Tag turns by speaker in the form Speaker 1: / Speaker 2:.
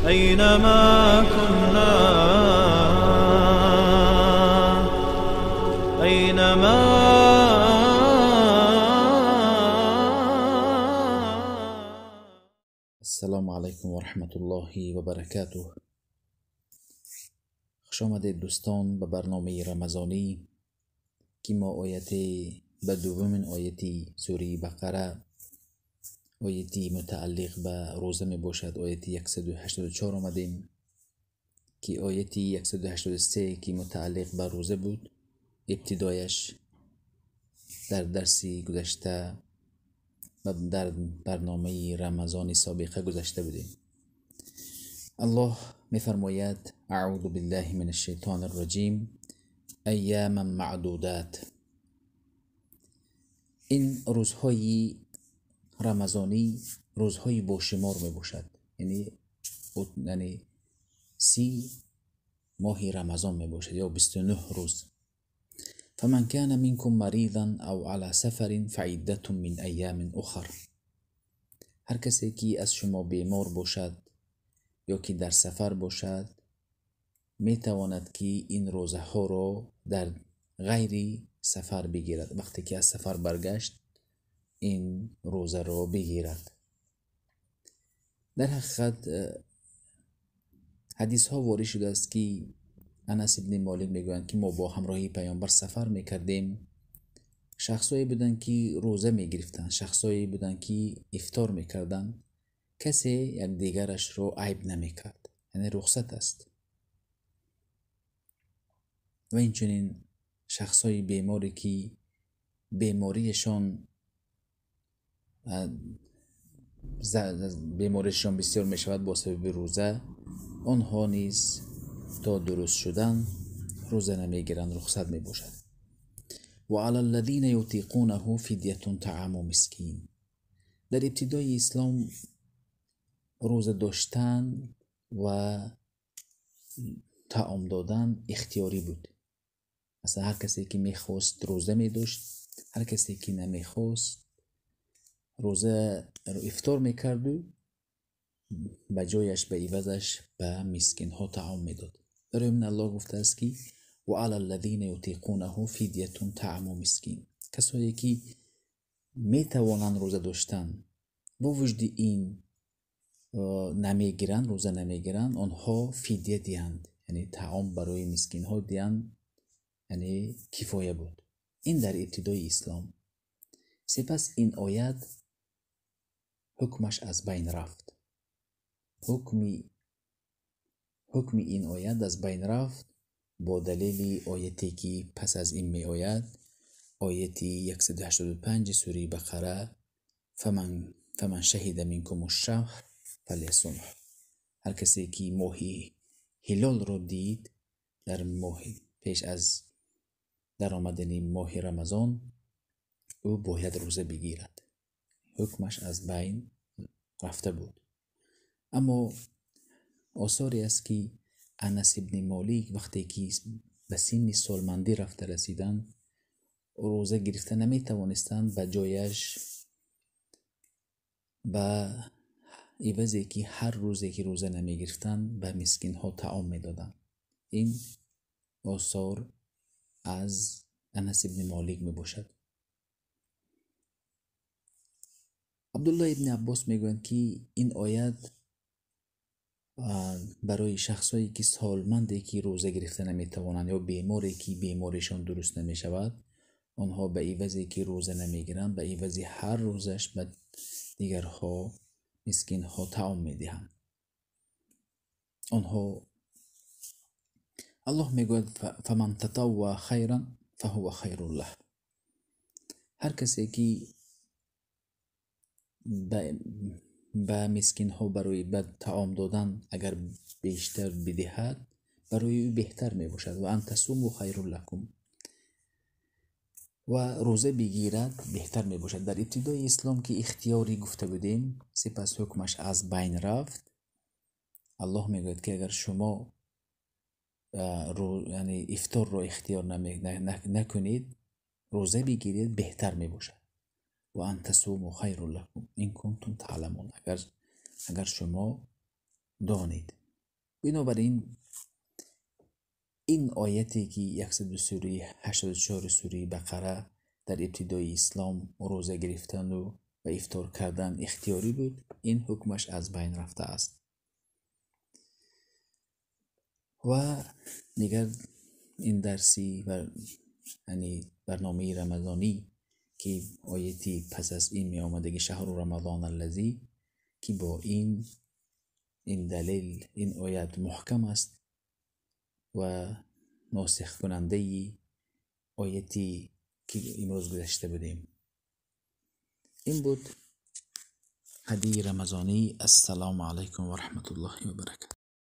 Speaker 1: أينما كنا أينما
Speaker 2: السلام علیکم و رحمت الله و برکاته. خوش آمدید دوستان به برنامه رمضانی که ما به دومین آیتی سوره بقره، آیتی متعلق به روزه می باشد، آیتی 184 آمدیم که آیتی 183 که متعلق به روزه بود ابتدایش در درسی گذشته و در برنامه رمضان سابقه گذشته بودیم. الله میفرماید اعوذ بالله من الشیطان الرجیم ایاما معدودات. این روزهای رمضانی روزهای با شمار می باشد، یعنی 30 ماه رمضان می باشد یا 29 روز. فمن كان منكم مريضا او على سفر فعدة من ایام اخر. هر کسی که از شما بیمار باشد یا که در سفر باشد می تواند که این روزه ها را در غیر سفر بگیرد، وقتی که از سفر برگشت این روزه را بگیرد. در حقیقت حدیث ها وارد شده است که انس ابن مالک میگویند که ما با همراهی پیامبر سفر میکردیم، شخصایی بودن که روزه میگرفتن، شخصایی بودن که افطار میکردن، کسی یک دیگرش رو عیب نمیکرد، یعنی رخصت است. و اینچنین شخصای بیماری که بیماریشان بسیار میشود با سبب روزه، آنها نیز تا درست شدن روزه نمیگیرند، رخصت میباشد. و علی الذین یطیقونه فدیه طعام مسکین. در ابتدای اسلام روزه داشتن و طعام دادن اختیاری بود. مثلا هر کسی که میخواست روزه میداشت، هر کسی که نمیخواست روزه رو افطار میکرد و به جایش به عوضش به مسکین ها طعام میداد. برای من الله گفته است که و علی الذین یطیقونه فدیه طعام مسکین. کسایی که میتوانند روزه داشتن با وجود این روزه نمیگیرند، آنها فدیه دیند، یعنی طعام برای مسکین ها دیند، یعنی کفایه بود. این در ابتدای اسلام. سپس این آیت حکمش از بین رفت. حکم این آیت از بین رفت با دلیل آیتی که پس از این می آید، آیتی 185 سوره بقره فمن شهید منکم الشهر فلیصمه. هر کسی که ماه هلال رو دید در ماه پیش از در آمدن ماه رمضان، او باید روزه بگیرد. حکمش از بین رفته بود. اما آثاری است که انس ابن مالک وقتی که به سن سالمندی رفته رسیدن، روزه گرفته نمیتوانستند، به جایش به عوضی که هر روزی که روزه نمیگرفتند به مسکین ها طعام میدادند. این آثار از انس ابن مالک می باشد. عبدالله ابن عباس میگویند که این آیت برای شخصایی که سالمندی که روزه گرفته نمیتوانند یا بیماری که بیماریشان درست نمیشود، آنها به عوضی که روزه نمیگیرند به عوضی هر روزش به دیگرها مسکین ها طعام میدهند. آنها الله میگوید فمن تطوع خیرا فهو خیر له. هر کسی که به مسکین ها برای بد طعام دادن اگر بیشتر بدهد برای او بهتر می باشد. و ان تصوموا خیر لکم. و روزه بگیرد بهتر می باشد. در ابتدای اسلام که اختیاری گفته بودیم، سپس حکمش از بین رفت. الله میگوید که اگر شما یعنی افطار رو اختیار نکنید، روزه بگیرید بهتر می باشد. و ان تصوموا خیر لکم ان کنتم تعلمون. اگر شما دانید. بنابراین این آیتی که 184 سوره بقره در ابتدای اسلام روزه گرفتن و افطار کردن اختیاری بود، این حکمش از بین رفته است. و دیگر این درسی و یعنی برنامه رمضانی که آیتی پس از این می آمده که شهر رمضان الذی، که با این دلیل این آیت محکم است و ناسخ کننده آیتی که امروز گذشته بودیم. این بود هدیه رمضانی. السلام علیکم و رحمت الله و برکاته.